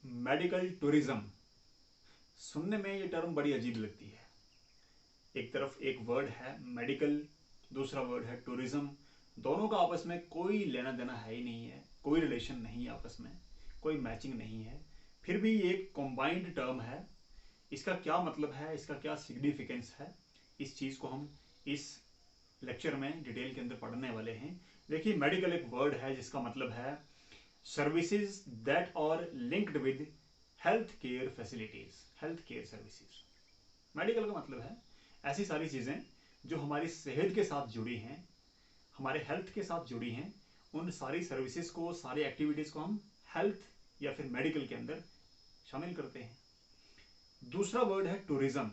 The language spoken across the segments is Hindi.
मेडिकल टूरिज्म, सुनने में ये टर्म बड़ी अजीब लगती है। एक तरफ एक वर्ड है मेडिकल, दूसरा वर्ड है टूरिज्म। दोनों का आपस में कोई लेना देना है ही नहीं है, कोई रिलेशन नहीं है आपस में, कोई मैचिंग नहीं है। फिर भी ये एक कॉम्बाइंड टर्म है। इसका क्या मतलब है, इसका क्या सिग्निफिकेंस है, इस चीज़ को हम इस लेक्चर में डिटेल के अंदर पढ़ने वाले हैं। देखिए, मेडिकल एक वर्ड है जिसका मतलब है services that are linked with health care facilities, health care services. Medical का मतलब है ऐसी सारी चीज़ें जो हमारी सेहत के साथ जुड़ी हैं, हमारे हेल्थ के साथ जुड़ी हैं। उन सारी सर्विसेज को, सारी एक्टिविटीज़ को हम हेल्थ या फिर मेडिकल के अंदर शामिल करते हैं। दूसरा वर्ड है टूरिज्म।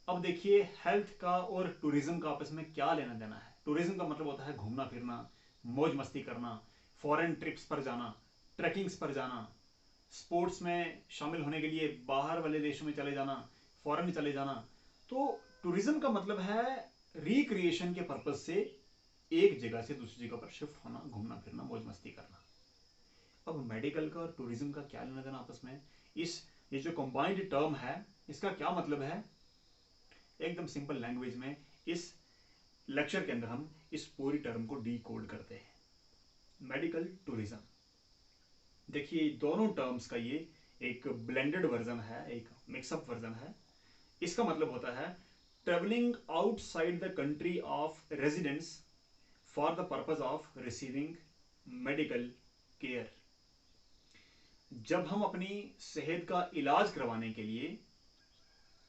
अब देखिए, हेल्थ का और टूरिज्म का आपस में क्या लेना देना है। टूरिज्म का मतलब होता है घूमना फिरना, मौज मस्ती करना, फॉरेन ट्रिप्स पर जाना, ट्रैकिंग्स पर जाना, स्पोर्ट्स में शामिल होने के लिए बाहर वाले देशों में चले जाना, फॉरेन चले जाना। तो टूरिज्म का मतलब है रिक्रिएशन के पर्पज से एक जगह से दूसरी जगह पर शिफ्ट होना, घूमना फिरना, मौज मस्ती करना। अब मेडिकल का और टूरिज्म का क्या लेना देना आपस में, इस ये जो कंबाइंड टर्म है इसका क्या मतलब है, एकदम सिंपल लैंग्वेज में इस लेक्चर के अंदर हम इस पूरी टर्म को डी कोड करते हैं। मेडिकल टूरिज्म, देखिए दोनों टर्म्स का ये एक ब्लेंडेड वर्जन है, एक मिक्सअप वर्जन है। इसका मतलब होता है travelling outside the country of residence for the purpose of receiving medical care. जब हम अपनी सेहत का इलाज करवाने के लिए,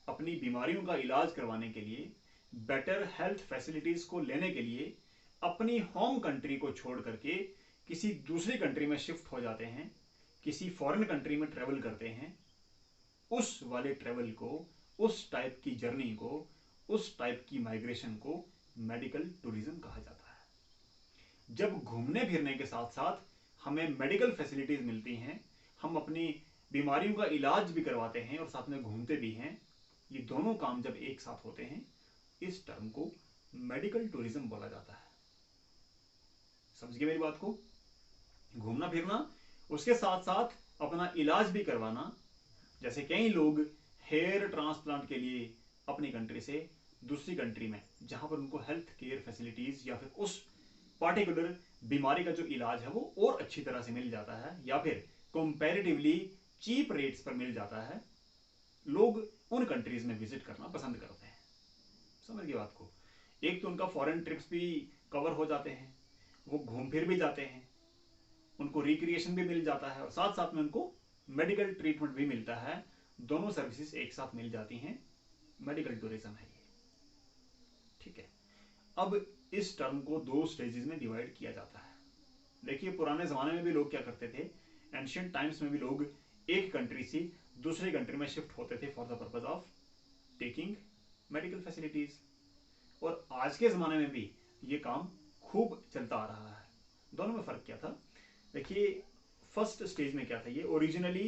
अपनी बीमारियों का इलाज करवाने के लिए, बेटर हेल्थ फैसिलिटीज को लेने के लिए अपनी होम कंट्री को छोड़ करके किसी दूसरी कंट्री में शिफ्ट हो जाते हैं, किसी फॉरेन कंट्री में ट्रेवल करते हैं, उस वाले ट्रेवल को, उस टाइप की जर्नी को, उस टाइप की माइग्रेशन को मेडिकल टूरिज्म कहा जाता है। जब घूमने फिरने के साथ साथ हमें मेडिकल फैसिलिटीज मिलती हैं, हम अपनी बीमारियों का इलाज भी करवाते हैं और साथ में घूमते भी हैं, ये दोनों काम जब एक साथ होते हैं, इस टर्म को मेडिकल टूरिज्म बोला जाता है। समझ गए मेरी बात को? घूमना फिरना, उसके साथ साथ अपना इलाज भी करवाना। जैसे कई लोग हेयर ट्रांसप्लांट के लिए अपनी कंट्री से दूसरी कंट्री में, जहां पर उनको हेल्थ केयर फैसिलिटीज या फिर उस पार्टिकुलर बीमारी का जो इलाज है वो और अच्छी तरह से मिल जाता है या फिर कंपैरेटिवली चीप रेट्स पर मिल जाता है, लोग उन कंट्रीज में विजिट करना पसंद करते हैं। समझ गए बात को? एक तो उनका फॉरेन ट्रिप्स भी कवर हो जाते हैं, वो घूम फिर भी जाते हैं, उनको रिक्रिएशन भी मिल जाता है और साथ साथ में उनको मेडिकल ट्रीटमेंट भी मिलता है। दोनों सर्विसेज एक साथ मिल जाती हैं, मेडिकल टूरिज्म है ये। ठीक है, अब इस टर्म को दो स्टेजेस में डिवाइड किया जाता है। देखिए, पुराने जमाने में भी लोग क्या करते थे, एंशियंट टाइम्स में भी लोग एक कंट्री से दूसरी कंट्री में शिफ्ट होते थे for the purpose of taking medical facilities. और आज के ज़माने में भी ये काम खूब चलता आ रहा है। दोनों में फ़र्क क्या था? देखिए, फर्स्ट स्टेज में क्या था, ये originally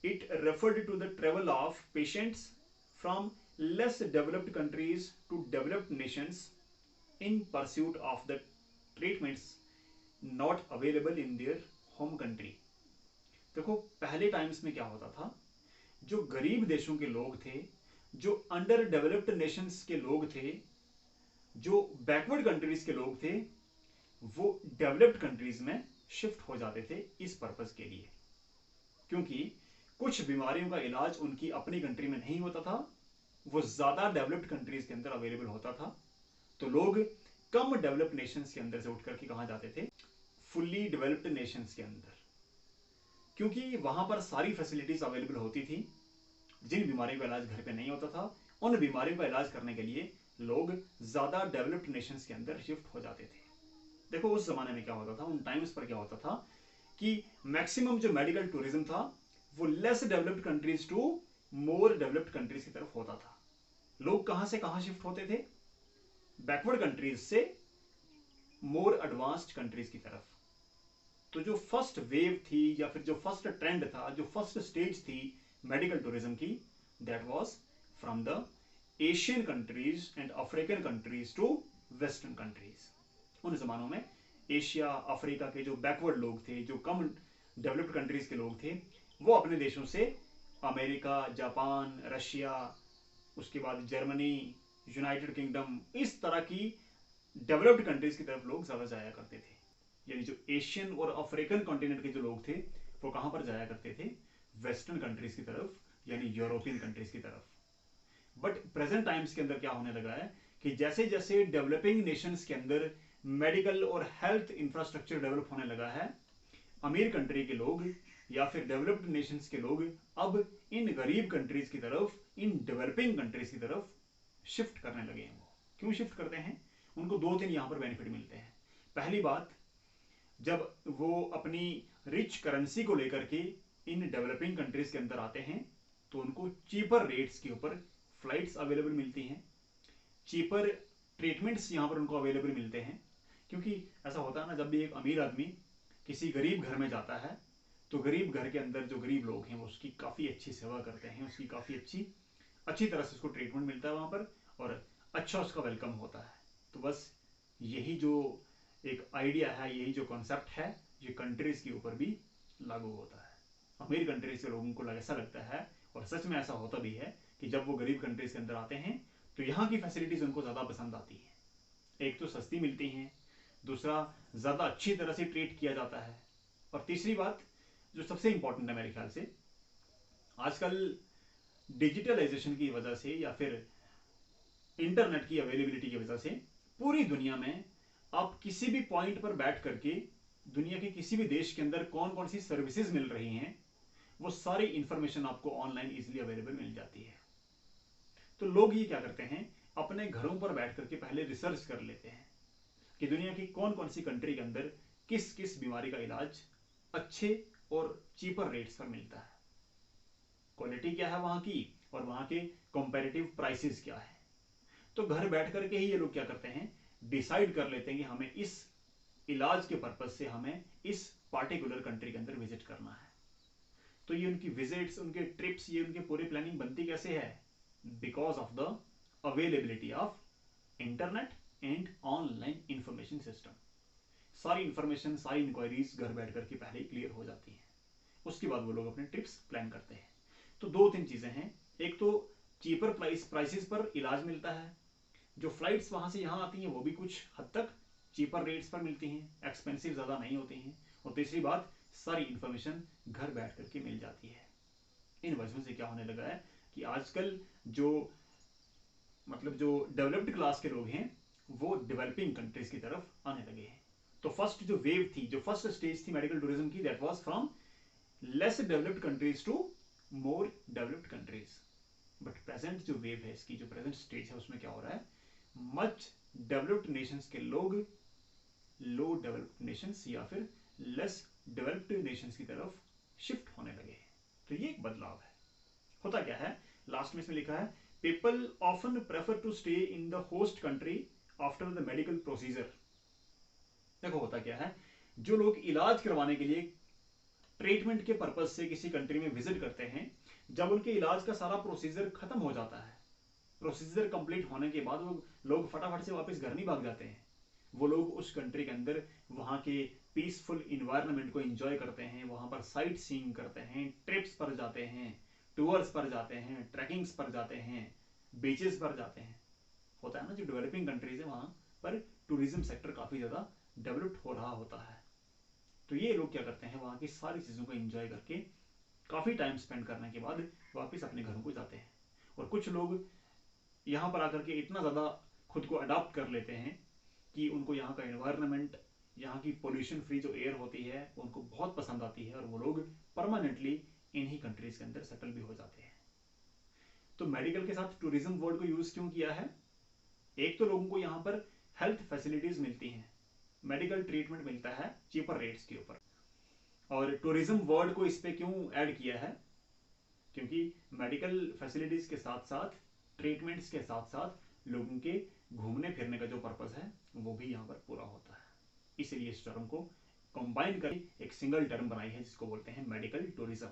it referred to the travel of patients from less developed countries to developed nations in pursuit of the treatments not available in their home country. देखो, पहले टाइम्स में क्या होता था, जो गरीब देशों के लोग थे, जो अंडर डेवलप्ड नेशंस के लोग थे, जो बैकवर्ड कंट्रीज के लोग थे, वो डेवलप्ड कंट्रीज में शिफ्ट हो जाते थे इस पर्पज के लिए, क्योंकि कुछ बीमारियों का इलाज उनकी अपनी कंट्री में नहीं होता था, वो ज्यादा डेवलप्ड कंट्रीज के अंदर अवेलेबल होता था। तो लोग कम डेवलप्ड नेशंस के अंदर से उठ करके कहां जाते थे, फुल्ली डेवलप्ड नेशंस के अंदर, क्योंकि वहां पर सारी फैसिलिटीज अवेलेबल होती थी। जिन बीमारियों का इलाज घर पे नहीं होता था, उन बीमारियों का इलाज करने के लिए लोग ज्यादा डेवलप्ड नेशंस के अंदर शिफ्ट हो जाते थे। देखो, उस जमाने में क्या होता था, उन टाइम्स पर क्या होता था कि मैक्सिमम जो मेडिकल टूरिज्म था वो less developed countries to more developed countries की तरफ होता था। लोग कहां से कहां शिफ्ट होते थे? बैकवर्ड कंट्रीज से मोर एडवांस्ड कंट्रीज की तरफ। तो जो फर्स्ट वेव थी या फिर जो फर्स्ट ट्रेंड था, जो फर्स्ट स्टेज थी मेडिकल टूरिज्म की, that was from the Asian countries and African countries to western countries. उन जमानों में एशिया, अफ्रीका के जो बैकवर्ड लोग थे, जो कम डेवलप्ड कंट्रीज के लोग थे, वो अपने देशों से अमेरिका, जापान, रशिया, उसके बाद जर्मनी, यूनाइटेड किंगडम, इस तरह की डेवलप्ड कंट्रीज की तरफ लोग ज्यादा जाया करते थे। यानी जो एशियन और अफ्रीकन कॉन्टिनेंट के जो लोग थे वो कहां पर जाया करते थे? वेस्टर्न कंट्रीज की तरफ, यानी यूरोपियन कंट्रीज की तरफ। बट प्रेजेंट टाइम्स के अंदर क्या होने लगा है कि जैसे जैसे डेवलपिंग नेशंस के अंदर मेडिकल और हेल्थ इंफ्रास्ट्रक्चर डेवलप होने लगा है, अमीर कंट्री के लोग या फिर डेवलप्ड नेशंस के लोग अब इन गरीब कंट्रीज की तरफ, इन डेवलपिंग कंट्रीज की तरफ शिफ्ट करने लगे हैं। वो क्यों शिफ्ट करते हैं? उनको दो तीन यहां पर बेनिफिट मिलते हैं। पहली बात, जब वो अपनी रिच करेंसी को लेकर के इन डेवलपिंग कंट्रीज के अंदर आते हैं तो उनको चीपर रेट्स के ऊपर फ्लाइट्स अवेलेबल मिलती हैं, चीपर ट्रीटमेंट्स यहां पर उनको अवेलेबल मिलते हैं। क्योंकि ऐसा होता है ना, जब भी एक अमीर आदमी किसी गरीब घर में जाता है तो गरीब घर के अंदर जो गरीब लोग हैं वो उसकी काफ़ी अच्छी सेवा करते हैं, उसकी काफ़ी अच्छी तरह से उसको ट्रीटमेंट मिलता है वहाँ पर, और अच्छा उसका वेलकम होता है। तो बस यही जो एक आइडिया है, यही जो कॉन्सेप्ट है, ये कंट्रीज़ के ऊपर भी लागू होता है। अमीर कंट्रीज़ के लोगों को ऐसा लगता है, और सच में ऐसा होता भी है, कि जब वो गरीब कंट्रीज़ के अंदर आते हैं तो यहाँ की फैसिलिटीज़ उनको ज़्यादा पसंद आती हैं। एक तो सस्ती मिलती हैं, दूसरा ज़्यादा अच्छी तरह से ट्रीट किया जाता है, और तीसरी बात जो सबसे इंपॉर्टेंट है मेरे ख्याल से, आजकल डिजिटलाइजेशन की वजह से या फिर इंटरनेट की अवेलेबिलिटी की वजह से पूरी दुनिया में आप किसी भी पॉइंट पर बैठ करके दुनिया के किसी भी देश के अंदर कौन कौन सी सर्विसेज मिल रही हैं वो सारी इंफॉर्मेशन आपको ऑनलाइन इजीली अवेलेबल मिल जाती है। तो लोग ये क्या करते हैं, अपने घरों पर बैठ करके पहले रिसर्च कर लेते हैं कि दुनिया की कौन कौन सी कंट्री के अंदर किस किस बीमारी का इलाज अच्छे और चीपर रेट्स पर मिलता है, क्वालिटी क्या है वहां की, और वहां के कंपैरेटिव प्राइसेस क्या है। तो घर बैठ करके ही ये लोग क्या करते हैं, डिसाइड कर लेते हैं कि हमें इस इलाज के पर्पज से हमें इस पार्टिकुलर कंट्री के अंदर विजिट करना है। तो ये उनकी विजिट्स, उनके ट्रिप्स, ये उनकी पूरी प्लानिंग बनती कैसे है? Because of the availability of internet and online information system. सारी इंफॉर्मेशन, सारी इंक्वायरीज घर बैठ करके पहले ही क्लियर हो जाती हैं, उसके बाद वो लोग अपने ट्रिप्स प्लान करते हैं। तो दो तीन चीजें हैं, एक तो चीपर प्राइसेस पर इलाज मिलता है, जो फ्लाइट्स वहां से यहाँ आती हैं वो भी कुछ हद तक चीपर रेट्स पर मिलती हैं, एक्सपेंसिव ज़्यादा नहीं होती हैं, और तीसरी बात, सारी इंफॉर्मेशन घर बैठ करके मिल जाती है। इन वजहों से क्या होने लगा है कि आजकल जो जो डेवलप्ड क्लास के लोग हैं वो डेवलपिंग कंट्रीज की तरफ आने लगे हैं। तो फर्स्ट जो वेव थी, जो फर्स्ट स्टेज थी मेडिकल टूरिज्म की, that was from less developed countries to more developed countries. But present जो वेव है इसकी, जो प्रेजेंट स्टेज है, उसमें क्या हो रहा है, मच डेवलप्ड नेशंस के लोग लो डेवलप्ड नेशंस या फिर लेस डेवलप्ड नेशंस की तरफ शिफ्ट होने लगे हैं। तो ये एक बदलाव है। होता क्या है, लास्ट में इसमें लिखा है, people often prefer to stay in the host country after the medical procedure. देखो होता क्या है, जो लोग इलाज करवाने के लिए ट्रीटमेंट के पर्पज से किसी कंट्री में विजिट करते हैं, जब उनके इलाज का सारा प्रोसीजर खत्म हो जाता है, प्रोसीजर कंप्लीट होने के बाद वो लोग फटाफट से वापस घर नहीं भाग जाते हैं। वो लोग उस कंट्री के अंदर वहाँ के पीसफुल इन्वायरमेंट को एंजॉय करते हैं, वहाँ पर साइट सीइंग करते हैं, ट्रिप्स पर जाते हैं, टूर्स पर जाते हैं, ट्रैकिंग्स पर जाते हैं, बीचेस पर जाते हैं। होता है ना, जो डेवलपिंग कंट्रीज है वहाँ पर टूरिज्म सेक्टर काफ़ी ज़्यादा डेवलप्ड हो रहा होता है। तो ये लोग क्या करते हैं, वहाँ की सारी चीज़ों को एंजॉय करके काफ़ी टाइम स्पेंड करने के बाद वापस अपने घरों को जाते हैं। और कुछ लोग यहाँ पर आकर के इतना ज़्यादा खुद को अडॉप्ट कर लेते हैं कि उनको यहाँ का एनवायरनमेंट, यहाँ की पोल्यूशन फ्री जो एयर होती है उनको बहुत पसंद आती है, और वो लोग परमानेंटली इन्हीं कंट्रीज के अंदर सेटल भी हो जाते हैं। तो मेडिकल के साथ टूरिज्म वर्ड को यूज क्यों किया है? एक तो लोगों को यहाँ पर हेल्थ फैसिलिटीज मिलती हैं, मेडिकल ट्रीटमेंट मिलता है चीपर रेट्स के ऊपर। और टूरिज्म वर्ड को इस पे क्यों ऐड किया है? क्योंकि मेडिकल फैसिलिटीज के साथ साथ, ट्रीटमेंट्स के साथ साथ लोगों के घूमने फिरने का जो पर्पज है वो भी यहाँ पर पूरा होता है। इसलिए इस टर्म को कंबाइन कर एक सिंगल टर्म बनाई है जिसको बोलते हैं मेडिकल टूरिज्म।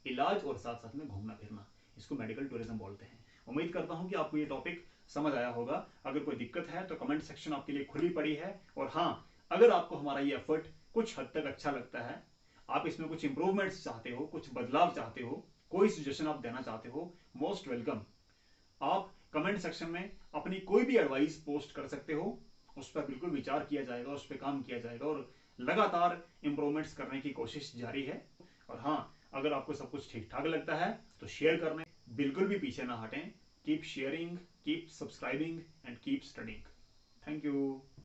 इलाज और साथ साथ में घूमना फिरना, इसको मेडिकल टूरिज्म बोलते हैं। उम्मीद करता हूं कि आपको ये टॉपिक समझ आया होगा। अगर कोई दिक्कत है तो कमेंट सेक्शन आपके लिए खुली पड़ी है। और हाँ, अगर आपको हमारा ये एफर्ट कुछ हद तक अच्छा लगता है, आप इसमें कुछ इंप्रूवमेंट्स चाहते हो, कुछ बदलाव चाहते हो, कोई सजेशन आप देना चाहते हो, मोस्ट वेलकम। आप कमेंट सेक्शन में अपनी कोई भी एडवाइस पोस्ट कर सकते हो, उस पर बिल्कुल विचार किया जाएगा, उस पर काम किया जाएगा और लगातार इंप्रूवमेंट्स करने की कोशिश जारी है। और हाँ, अगर आपको सब कुछ ठीक ठाक लगता है तो शेयर करने बिल्कुल भी पीछे ना हटें। Keep sharing, keep subscribing and keep studying. Thank you.